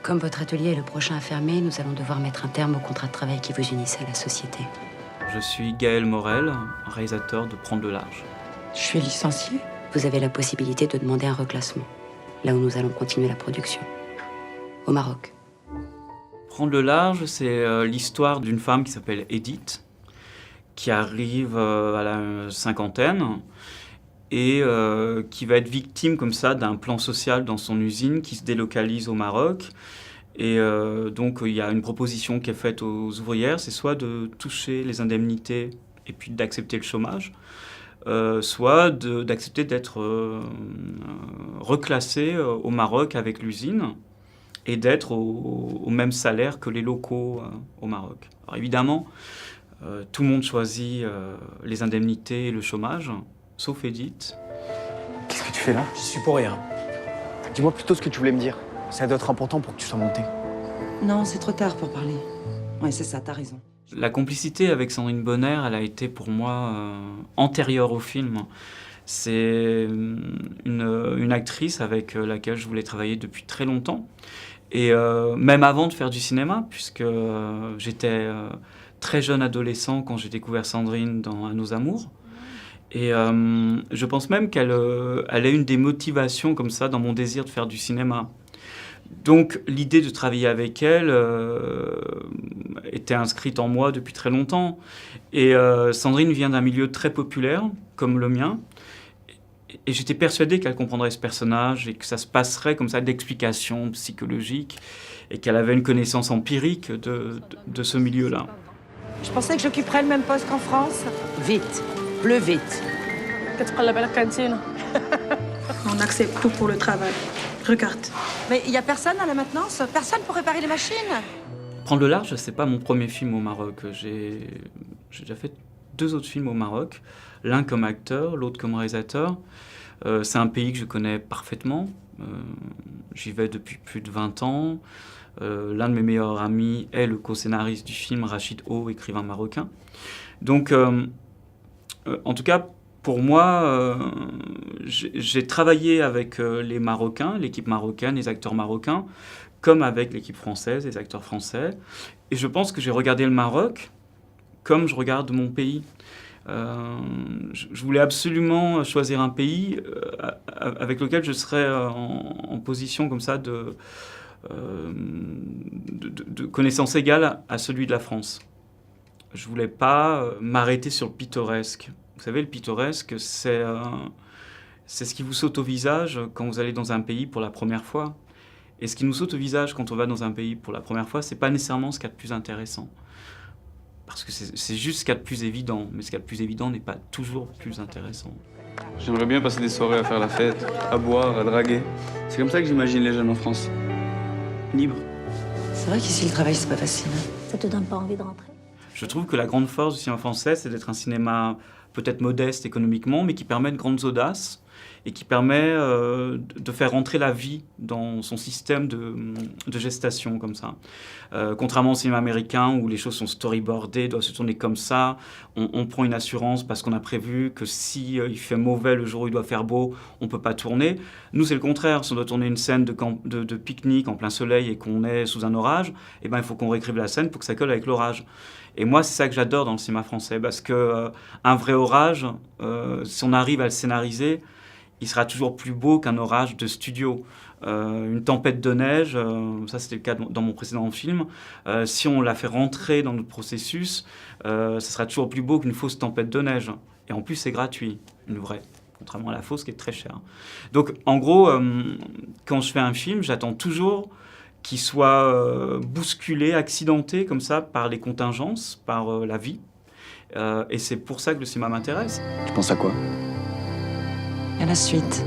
Comme votre atelier est le prochain à fermer, nous allons devoir mettre un terme au contrat de travail qui vous unissait à la société. Je suis Gaël Morel, réalisateur de Prendre le large. Je suis licenciée. Vous avez la possibilité de demander un reclassement, là où nous allons continuer la production. Au Maroc. Prendre le large, c'est l'histoire d'une femme qui s'appelle Edith, qui arrive à la cinquantaine et qui va être victime comme ça d'un plan social dans son usine qui se délocalise au Maroc. Et donc il y a une proposition qui est faite aux ouvrières, c'est soit de toucher les indemnités et puis d'accepter le chômage, soit d'accepter d'être reclassé au Maroc avec l'usine et d'être au même salaire que les locaux au Maroc. Alors évidemment, tout le monde choisit les indemnités et le chômage, sauf Edith. Qu'est-ce que tu fais là? J'y suis pour rien. Dis-moi plutôt ce que tu voulais me dire. Ça doit être important pour que tu sois monté. Non, c'est trop tard pour parler. Ouais, c'est ça, t'as raison. La complicité avec Sandrine Bonnaire, elle a été pour moi antérieure au film. C'est une actrice avec laquelle je voulais travailler depuis très longtemps. Et même avant de faire du cinéma, puisque j'étais très jeune adolescent quand j'ai découvert Sandrine dans À nos amours. Et je pense même qu'elle est une des motivations comme ça dans mon désir de faire du cinéma. Donc l'idée de travailler avec elle était inscrite en moi depuis très longtemps. Et Sandrine vient d'un milieu très populaire, comme le mien. Et j'étais persuadé qu'elle comprendrait ce personnage et que ça se passerait comme ça d'explications psychologiques et qu'elle avait une connaissance empirique de ce milieu-là. Je pensais que j'occuperais le même poste qu'en France. Vite, plus vite. On accepte tout pour le travail. Regarde. Mais il y a personne à la maintenance? Personne pour réparer les machines? Prendre le large, c'est pas mon premier film au Maroc. J'ai déjà fait 2 autres films au Maroc, l'un comme acteur, l'autre comme réalisateur. C'est un pays que je connais parfaitement. J'y vais depuis plus de 20 ans. L'un de mes meilleurs amis est le co-scénariste du film, Rachid O, écrivain marocain. Donc, en tout cas, pour moi, j'ai travaillé avec les Marocains, l'équipe marocaine, les acteurs marocains, comme avec l'équipe française, les acteurs français. Et je pense que j'ai regardé le Maroc comme je regarde mon pays. Je voulais absolument choisir un pays avec lequel je serais en position comme ça de connaissance égale à celui de la France. Je voulais pas m'arrêter sur le pittoresque. Vous savez, le pittoresque, c'est ce qui vous saute au visage quand vous allez dans un pays pour la première fois. Et ce qui nous saute au visage quand on va dans un pays pour la première fois, c'est pas nécessairement ce qu'il y a de plus intéressant. Parce que c'est juste ce qu'il y a de plus évident. Mais ce qu'il y a de plus évident n'est pas toujours plus intéressant. J'aimerais bien passer des soirées à faire la fête, à boire, à draguer. C'est comme ça que j'imagine les jeunes en France. Libres. C'est vrai qu'ici, le travail, c'est pas facile. Ça te donne pas envie de rentrer? Je trouve que la grande force du cinéma français, c'est d'être un cinéma peut-être modeste économiquement, mais qui permet de grandes audaces et qui permet de faire rentrer la vie dans son système de gestation, comme ça. Contrairement au cinéma américain, où les choses sont storyboardées, doivent se tourner comme ça, on prend une assurance parce qu'on a prévu que si il fait mauvais le jour où il doit faire beau, on ne peut pas tourner. Nous, c'est le contraire. Si on doit tourner une scène de pique-nique en plein soleil et qu'on est sous un orage, eh ben, il faut qu'on réécrive la scène pour que ça colle avec l'orage. Et moi, c'est ça que j'adore dans le cinéma français, parce que un vrai orage, si on arrive à le scénariser, il sera toujours plus beau qu'un orage de studio. Une tempête de neige, ça c'était le cas dans mon précédent film, si on la fait rentrer dans notre processus, ça sera toujours plus beau qu'une fausse tempête de neige. Et en plus, c'est gratuit, une vraie, contrairement à la fausse qui est très chère. Donc, en gros, quand je fais un film, j'attends toujours qu'il soit bousculé, accidenté comme ça par les contingences, par la vie. Et c'est pour ça que le cinéma m'intéresse. Tu penses à quoi? À la suite.